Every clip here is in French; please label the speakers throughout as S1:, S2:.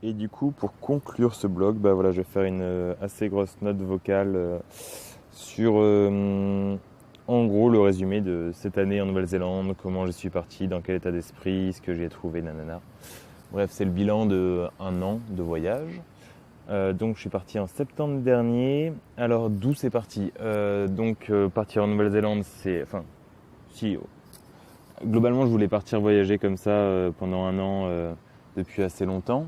S1: Et du coup, pour conclure ce blog, bah voilà, je vais faire une assez grosse note vocale sur en gros le résumé de cette année en Nouvelle-Zélande, comment je suis parti, dans quel état d'esprit, ce que j'ai trouvé, nanana. Bref, c'est le bilan de un an de voyage. Donc je suis parti en septembre dernier. Alors d'où c'est parti partir en Nouvelle-Zélande, c'est... Enfin, si, globalement je voulais partir voyager comme ça pendant un an depuis assez longtemps.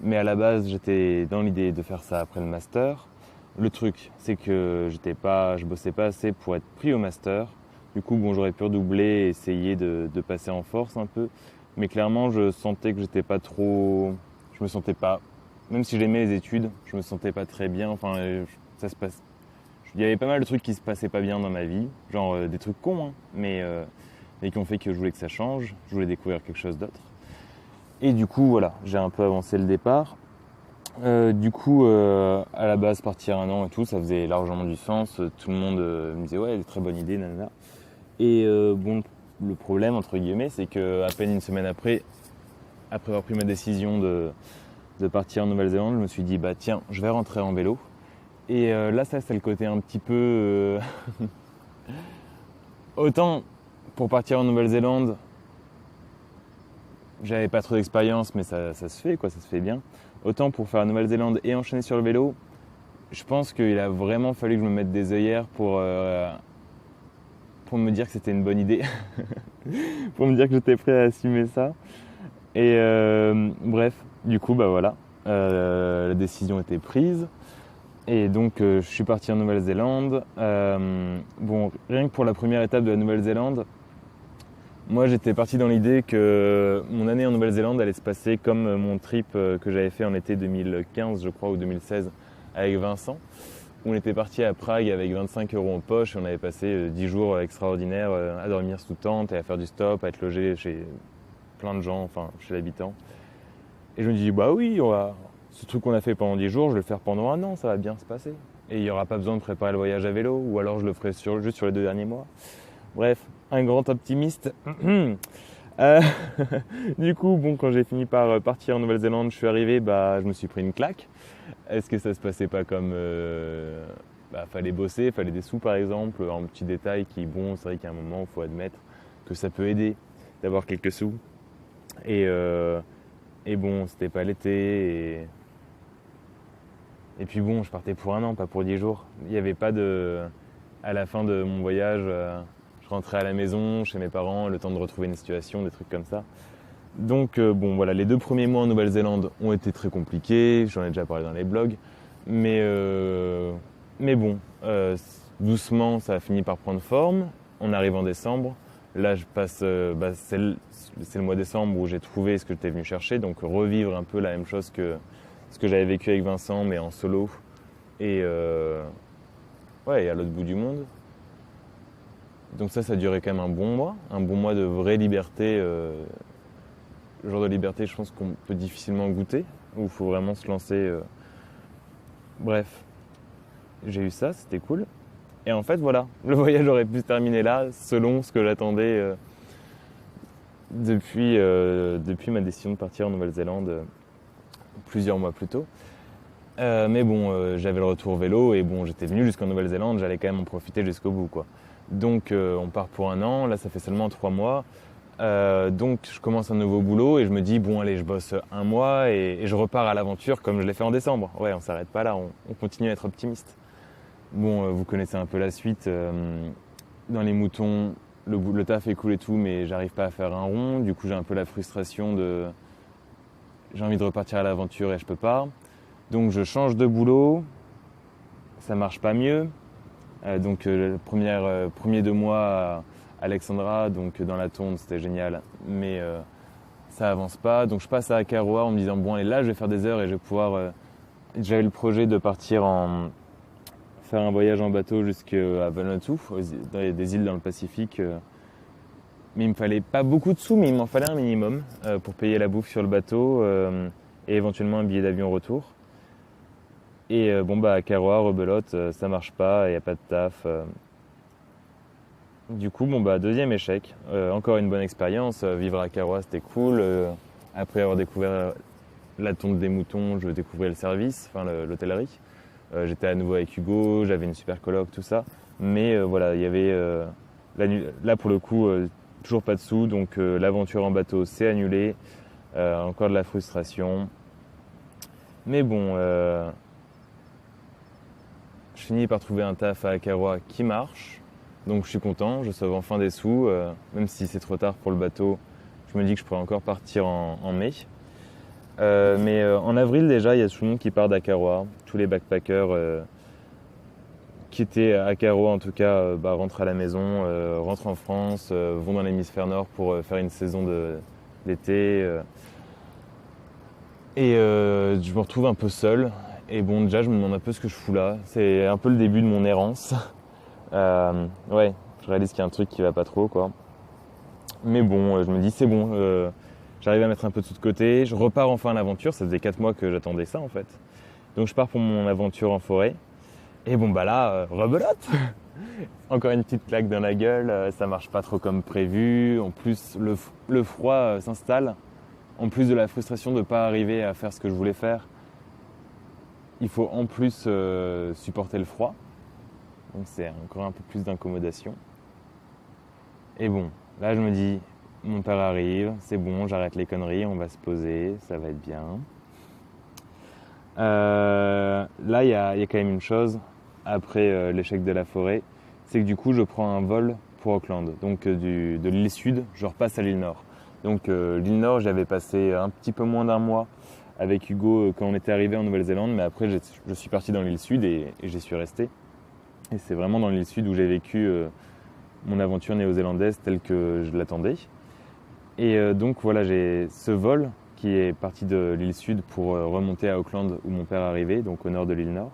S1: Mais à la base, j'étais dans l'idée de faire ça après le master. Le truc, c'est que je bossais pas assez pour être pris au master. Du coup, bon, j'aurais pu redoubler et essayer de passer en force un peu. Mais clairement, je sentais que j'étais pas trop. Je me sentais pas. Même si j'aimais les études, je me sentais pas très bien. Enfin, ça se passe. Il y avait pas mal de trucs qui se passaient pas bien dans ma vie. Genre des trucs cons, hein, mais qui ont fait que je voulais que ça change. Je voulais découvrir quelque chose d'autre. Et du coup, voilà, j'ai un peu avancé le départ. À la base, partir un an et tout, ça faisait largement du sens. Tout le monde me disait, ouais, très bonne idée, nanana. Et le problème, entre guillemets, c'est que à peine une semaine après avoir pris ma décision de partir en Nouvelle-Zélande, je me suis dit, bah tiens, je vais rentrer en vélo. Et là, ça, c'est le côté un petit peu... Autant, pour partir en Nouvelle-Zélande, j'avais pas trop d'expérience, mais ça se fait, quoi, ça se fait bien. Autant pour faire la Nouvelle-Zélande et enchaîner sur le vélo, je pense qu'il a vraiment fallu que je me mette des œillères pour me dire que c'était une bonne idée, pour me dire que j'étais prêt à assumer ça. Et bref, du coup, bah voilà, la décision était prise. Et donc, je suis parti en Nouvelle-Zélande. Rien que pour la première étape de la Nouvelle-Zélande, moi, j'étais parti dans l'idée que mon année en Nouvelle-Zélande allait se passer comme mon trip que j'avais fait en été 2015, je crois, ou 2016, avec Vincent. On était parti à Prague avec 25 € en poche et on avait passé 10 jours extraordinaires à dormir sous tente et à faire du stop, à être logé chez plein de gens, enfin chez l'habitant. Et je me dis, bah oui, ce truc qu'on a fait pendant 10 jours, je vais le faire pendant un an, ça va bien se passer. Et il n'y aura pas besoin de préparer le voyage à vélo, ou alors je le ferai juste sur les 2 derniers mois. Bref, un grand optimiste. Euh, du coup, bon, quand j'ai fini par partir en Nouvelle-Zélande, je suis arrivé, bah, je me suis pris une claque. Est-ce que ça se passait pas comme fallait bosser, fallait des sous par exemple, un petit détail qui, bon, c'est vrai qu'à un moment, il faut admettre que ça peut aider d'avoir quelques sous. Et, euh, et bon, c'était pas l'été. Et puis bon, je partais pour un an, pas pour 10 jours. Il n'y avait pas de. À la fin de mon voyage, je rentrais à la maison, chez mes parents, le temps de retrouver une situation, des trucs comme ça. Donc voilà, les 2 premiers mois en Nouvelle-Zélande ont été très compliqués, j'en ai déjà parlé dans les blogs. Mais, euh, mais bon, doucement, ça a fini par prendre forme. On arrive en décembre. Là, je passe, c'est le mois de décembre où j'ai trouvé ce que j'étais venu chercher, donc revivre un peu la même chose que ce que j'avais vécu avec Vincent, mais en solo. Et ouais, et à l'autre bout du monde. Donc ça a duré quand même un bon mois de vraie liberté. Le genre de liberté, je pense qu'on peut difficilement goûter, où il faut vraiment se lancer. Bref, j'ai eu ça, c'était cool. Et en fait, voilà, le voyage aurait pu se terminer là, selon ce que j'attendais depuis ma décision de partir en Nouvelle-Zélande plusieurs mois plus tôt. Mais bon, j'avais le retour vélo et bon, j'étais venu jusqu'en Nouvelle-Zélande, j'allais quand même en profiter jusqu'au bout, quoi. Donc on part pour un an, là ça fait seulement 3 mois. Donc je commence un nouveau boulot et je me dis bon allez je bosse un mois et je repars à l'aventure comme je l'ai fait en décembre. Ouais, on s'arrête pas là, on continue à être optimiste. Bon, vous connaissez un peu la suite. Dans les moutons, le taf est cool et tout, mais j'arrive pas à faire un rond. Du coup j'ai un peu la frustration de j'ai envie de repartir à l'aventure et je peux pas. Donc je change de boulot, ça marche pas mieux. Le premier 2 mois à Alexandra, donc dans la tonde, c'était génial, mais ça avance pas. Donc je passe à Akaroa en me disant bon allez là je vais faire des heures et je vais pouvoir. J'avais le projet de faire un voyage en bateau jusqu'à Vanuatu, dans des îles dans le Pacifique. Mais il me fallait pas beaucoup de sous, mais il m'en fallait un minimum pour payer la bouffe sur le bateau et éventuellement un billet d'avion retour. Et Akaroa, rebelote, ça marche pas, il n'y a pas de taf. Du coup, deuxième échec. Encore une bonne expérience. Vivre à Akaroa, c'était cool. Après avoir découvert la tonte des moutons, je découvrais le service, enfin l'hôtellerie. J'étais à nouveau avec Hugo, j'avais une super coloc, tout ça. Mais voilà, il y avait là pour le coup toujours pas de sous, donc l'aventure en bateau s'est annulée. Encore de la frustration. Mais bon, je finis par trouver un taf à Akaroa qui marche. Donc je suis content, je sauve enfin des sous. Même si c'est trop tard pour le bateau, je me dis que je pourrais encore partir en mai. Mais en avril déjà, il y a tout le monde qui part d'Akaroa. Tous les backpackers qui étaient à Akaroa en tout cas rentrent à la maison, rentrent en France, vont dans l'hémisphère nord pour faire une saison d'été. Et je me retrouve un peu seul. Et bon, déjà, je me demande un peu ce que je fous là. C'est un peu le début de mon errance. Ouais, je réalise qu'il y a un truc qui va pas trop, quoi. Mais bon, je me dis, c'est bon. J'arrive à mettre un peu de sous de côté. Je repars enfin à l'aventure. Ça faisait 4 mois que j'attendais ça, en fait. Donc, je pars pour mon aventure en forêt. Et bon, bah là, rebelote. Encore une petite claque dans la gueule. Ça marche pas trop comme prévu. En plus, le froid s'installe. En plus de la frustration de ne pas arriver à faire ce que je voulais faire, il faut en plus supporter le froid. Donc c'est encore un peu plus d'incommodation. Et bon, là je me dis, mon père arrive, c'est bon, j'arrête les conneries, on va se poser, ça va être bien. Là il y a quand même une chose, après l'échec de la forêt, c'est que du coup je prends un vol pour Auckland. Donc de l'île sud, je repasse à l'île nord. Donc l'île Nord, j'avais passé un petit peu moins d'un mois avec Hugo quand on était arrivé en Nouvelle-Zélande, mais après je suis parti dans l'île Sud et j'y suis resté. Et c'est vraiment dans l'île Sud où j'ai vécu mon aventure néo-zélandaise telle que je l'attendais. Et donc voilà, j'ai ce vol qui est parti de l'île Sud pour remonter à Auckland où mon père arrivait, donc au nord de l'île Nord.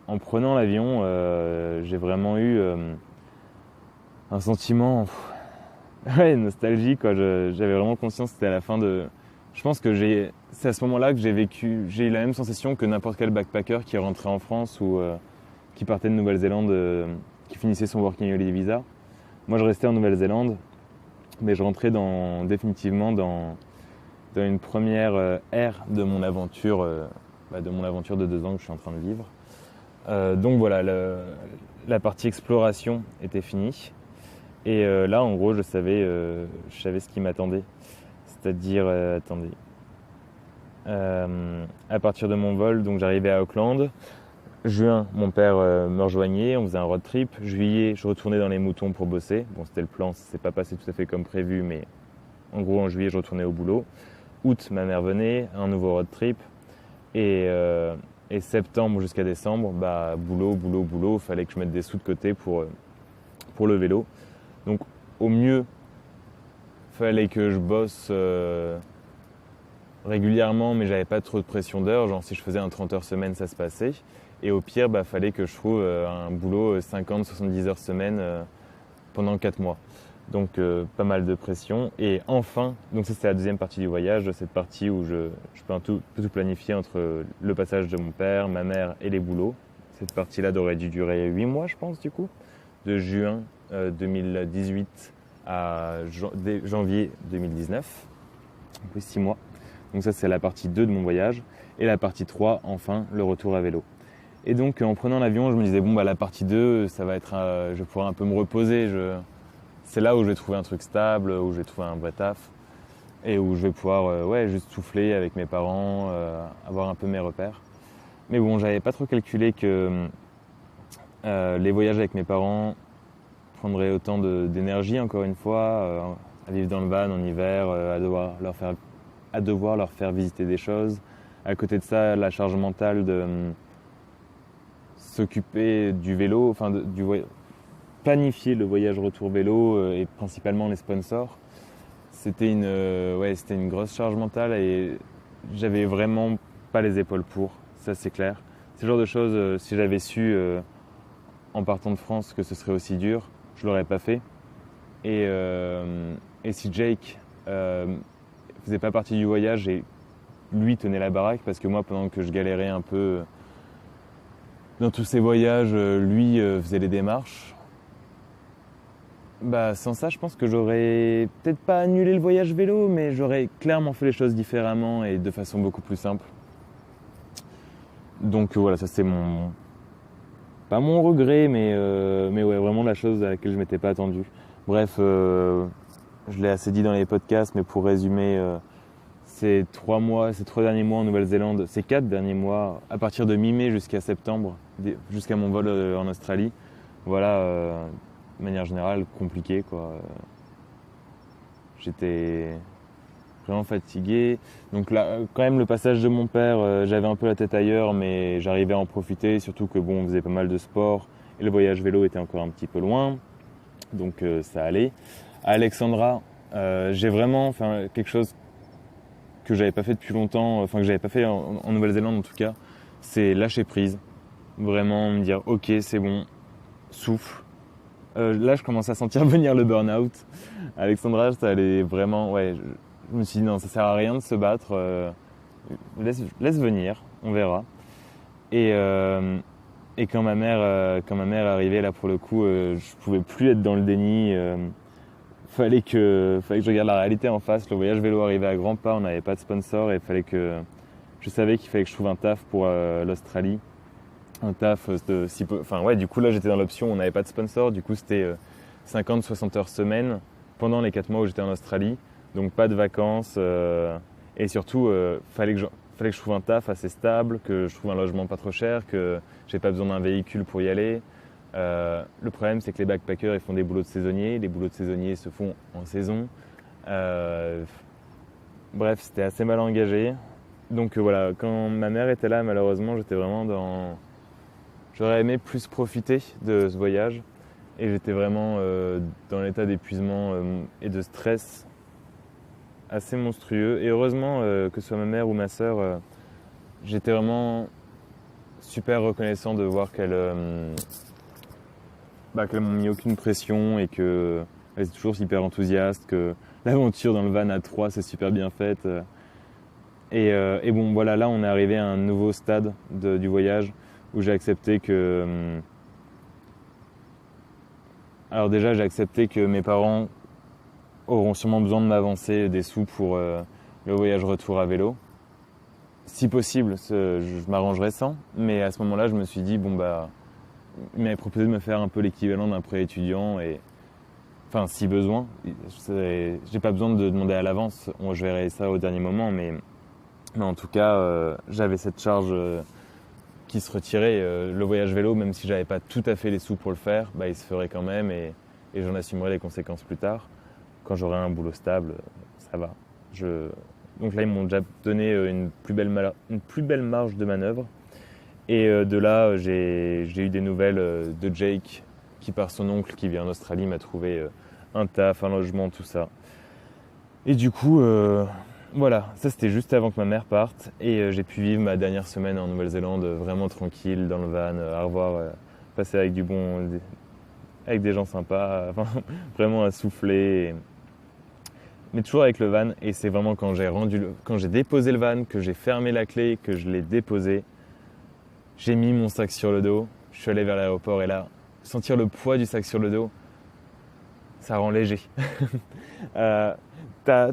S1: En prenant l'avion, j'ai vraiment eu un sentiment... Ouais, nostalgie quoi. J'avais vraiment conscience que c'était à la fin de. Je pense que c'est à ce moment-là que j'ai eu la même sensation que n'importe quel backpacker qui rentrait en France ou qui partait de Nouvelle-Zélande, qui finissait son Working Holiday Visa. Moi, je restais en Nouvelle-Zélande, mais je rentrais définitivement dans une première ère de mon aventure, de 2 ans que je suis en train de vivre. Donc voilà, la partie exploration était finie. Et là, en gros, je savais ce qui m'attendait. C'est-à-dire, attendez, à partir de mon vol, donc j'arrivais à Auckland. Juin, mon père me rejoignait, on faisait un road trip. Juillet, je retournais dans les moutons pour bosser. Bon, c'était le plan, ça s'est pas passé tout à fait comme prévu, mais en gros, en juillet, je retournais au boulot. Août, ma mère venait, un nouveau road trip. Et septembre jusqu'à décembre, boulot. Fallait que je mette des sous de côté pour le vélo. Donc au mieux, fallait que je bosse régulièrement, mais j'avais pas trop de pression d'heures. Genre si je faisais un 30 heures semaine, ça se passait. Et au pire, fallait que je trouve un boulot 50-70 heures semaine pendant 4 mois. Donc pas mal de pression. Et enfin, donc ça c'était la deuxième partie du voyage, cette partie où je peux tout planifier entre le passage de mon père, ma mère et les boulots. Cette partie-là aurait dû durer 8 mois, je pense, du coup, de juin 2018 à janvier 2019, un peu 6 mois. Donc ça c'est la partie 2 de mon voyage. Et la partie 3, enfin, le retour à vélo. Et donc en prenant l'avion, je me disais, la partie 2, ça va être, je pourrai un peu me reposer. C'est là où je vais trouver un truc stable, où je vais trouver un vrai taf. Et où je vais pouvoir juste souffler avec mes parents, avoir un peu mes repères. Mais bon, j'avais pas trop calculé que les voyages avec mes parents prendraient autant d'énergie, encore une fois, à vivre dans le van en hiver, à devoir leur faire visiter des choses. À côté de ça, la charge mentale de s'occuper du vélo, planifier le voyage retour vélo et principalement les sponsors. C'était une grosse charge mentale et j'avais vraiment pas les épaules pour, ça c'est clair. C'est le genre de choses, si j'avais su en partant de France que ce serait aussi dur, je l'aurais pas fait. Et si Jake faisait pas partie du voyage et lui tenait la baraque, parce que moi pendant que je galérais un peu dans tous ces voyages, lui faisait les démarches. Bah, sans ça, je pense que j'aurais peut-être pas annulé le voyage vélo, mais j'aurais clairement fait les choses différemment et de façon beaucoup plus simple. Donc voilà, ça c'est mon, pas mon regret, mais ouais, vraiment la chose à laquelle je m'étais pas attendu. Bref, je l'ai assez dit dans les podcasts, mais pour résumer, ces 3 mois, ces 3 derniers mois en Nouvelle-Zélande, ces 4 derniers mois, à partir de mi-mai jusqu'à septembre, jusqu'à mon vol en Australie, voilà, de manière générale, compliqué quoi. J'étais vraiment fatigué. Donc là, quand même, le passage de mon père, j'avais un peu la tête ailleurs, mais j'arrivais à en profiter, surtout que bon, on faisait pas mal de sport et le voyage vélo était encore un petit peu loin, donc ça allait. À Alexandra, j'ai vraiment fait quelque chose que j'avais pas fait depuis longtemps, enfin que j'avais pas fait en Nouvelle-Zélande en tout cas, c'est lâcher prise. Vraiment me dire ok, c'est bon, souffle. Là, je commence à sentir venir le burn-out. Alexandra, ça allait vraiment, ouais, je me suis dit non, ça sert à rien de se battre, laisse venir, on verra. Et, euh, et quand ma mère est arrivée là pour le coup, je pouvais plus être dans le déni. Fallait que je regarde la réalité en face. Le voyage vélo arrivait à grands pas, on n'avait pas de sponsor et je savais qu'il fallait que je trouve un taf pour l'Australie. Un taf enfin ouais, du coup là j'étais dans l'option, on n'avait pas de sponsor, du coup c'était 50-60 heures semaine pendant les 4 mois où j'étais en Australie, donc pas de vacances et surtout fallait que je trouve un taf assez stable, que je trouve un logement pas trop cher, que j'ai pas besoin d'un véhicule pour y aller. Le problème c'est que les backpackers ils font des boulots de saisonniers, les boulots de saisonniers se font en saison. Euh, Bref, c'était assez mal engagé. Donc voilà, quand ma mère était là, malheureusement, j'étais vraiment dans. J'aurais aimé plus profiter de ce voyage et j'étais vraiment dans l'état d'épuisement et de stress assez monstrueux. Et heureusement, que ce soit ma mère ou ma sœur, j'étais vraiment super reconnaissant de voir qu'elles m'ont mis aucune pression et qu'elles étaient toujours hyper enthousiastes, que l'aventure dans le van à 3 c'est super bien faite. Et bon, voilà, là on est arrivé à un nouveau stade du voyage où j'ai accepté que. Alors déjà, j'ai accepté que mes parents auront sûrement besoin de m'avancer des sous pour le voyage retour à vélo. Si possible, je m'arrangerai sans. Mais à ce moment-là, je me suis dit, bon bah, ils m'avaient proposé de me faire un peu l'équivalent d'un prêt étudiant et. Enfin, si besoin. J'ai pas besoin de demander à l'avance. Je verrai ça au dernier moment, mais en tout cas, j'avais cette charge qui se retirait. Le voyage vélo, même si j'avais pas tout à fait les sous pour le faire, bah, il se ferait quand même et j'en assumerai les conséquences plus tard. Quand j'aurai un boulot stable, ça va. Donc là, ils m'ont déjà donné une plus belle marge de manœuvre. Et de là, j'ai eu des nouvelles de Jake, qui par son oncle qui vit en Australie m'a trouvé un taf, un logement, tout ça. Et du coup, voilà, ça c'était juste avant que ma mère parte et j'ai pu vivre ma dernière semaine en Nouvelle-Zélande vraiment tranquille dans le van, à revoir, passer avec des gens sympas, enfin, vraiment à souffler. Mais toujours avec le van et c'est vraiment quand j'ai déposé le van, que j'ai fermé la clé, que je l'ai déposé, j'ai mis mon sac sur le dos, je suis allé vers l'aéroport et là, sentir le poids du sac sur le dos, ça rend léger. euh, t'as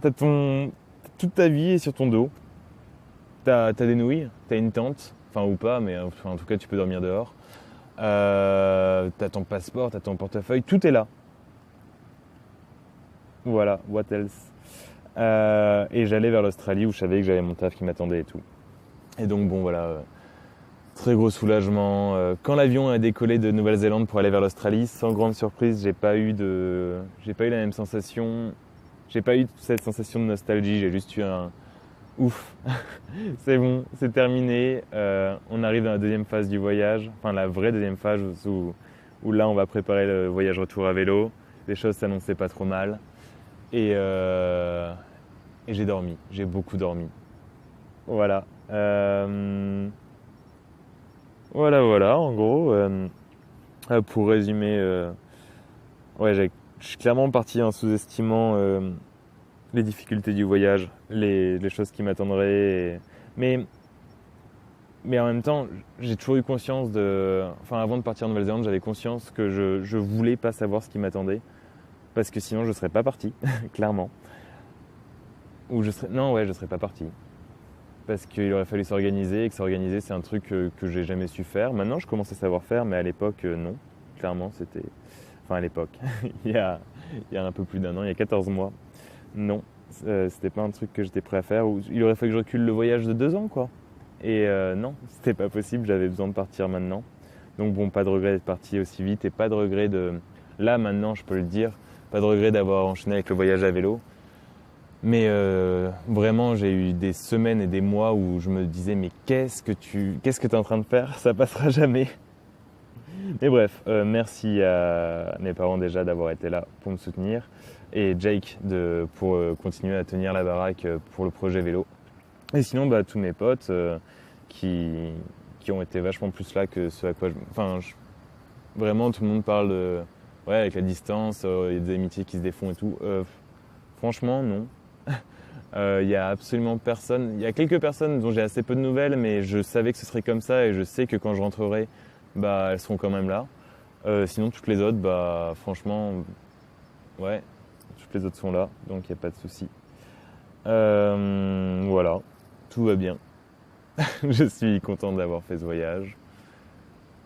S1: toute ta vie est sur ton dos. T'as des nouilles, t'as une tente, enfin ou pas, mais enfin, en tout cas tu peux dormir dehors. T'as ton passeport, t'as ton portefeuille, tout est là. Voilà, what else. Et j'allais vers l'Australie où je savais que j'avais mon taf qui m'attendait et tout. Et donc bon voilà, très gros soulagement. Quand l'avion a décollé de Nouvelle-Zélande pour aller vers l'Australie, sans grande surprise, j'ai pas eu la même sensation. J'ai pas eu cette sensation de nostalgie, j'ai juste eu un ouf, c'est bon, c'est terminé. On arrive dans la deuxième phase du voyage, enfin la vraie deuxième phase où là on va préparer le voyage retour à vélo. Les choses s'annonçaient pas trop mal. Et j'ai dormi, j'ai beaucoup dormi. Voilà. Voilà, en gros. Pour résumer, ouais, je suis clairement parti en sous-estimant les difficultés du voyage, les choses qui m'attendraient. Mais, mais en même temps, j'ai toujours eu conscience Enfin, avant de partir en Nouvelle-Zélande, j'avais conscience que je voulais pas savoir ce qui m'attendait. parce que sinon je serais pas parti, clairement. Ou je serais... Non, ouais, je serais pas parti. Parce qu'il aurait fallu s'organiser, et que s'organiser, c'est un truc que j'ai jamais su faire. Maintenant, je commence à savoir faire, mais à l'époque, non. Clairement, c'était... Enfin, à l'époque, il y a un peu plus d'un an, il y a 14 mois. Non, c'était pas un truc que j'étais prêt à faire. Il aurait fallu que je recule le voyage de 2 ans, quoi. Et non, c'était pas possible, j'avais besoin de partir maintenant. Donc bon, pas de regret d'être parti aussi vite et pas de regret de... Là, maintenant, je peux le dire, pas de regret d'avoir enchaîné avec le voyage à vélo. Mais vraiment, j'ai eu des semaines et des mois où je me disais mais qu'est-ce que tu es en train de faire? Ça passera jamais. Mais bref, merci à mes parents déjà d'avoir été là pour me soutenir et Jake pour continuer à tenir la baraque pour le projet vélo. Et sinon, bah, tous mes potes qui ont été vachement plus là que ce à quoi vraiment, tout le monde parle de... Ouais, avec la distance, il y a des amitiés qui se défont et tout. Franchement, non. Il y a absolument personne. Il y a quelques personnes dont j'ai assez peu de nouvelles, mais je savais que ce serait comme ça et je sais que quand je rentrerai, bah, elles seront quand même là. Sinon, toutes les autres, bah, franchement, ouais, toutes les autres sont là, donc il n'y a pas de souci. Voilà, tout va bien. Je suis content d'avoir fait ce voyage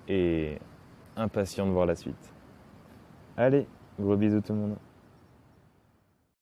S1: et impatient de voir la suite. Allez, gros bisous tout le monde.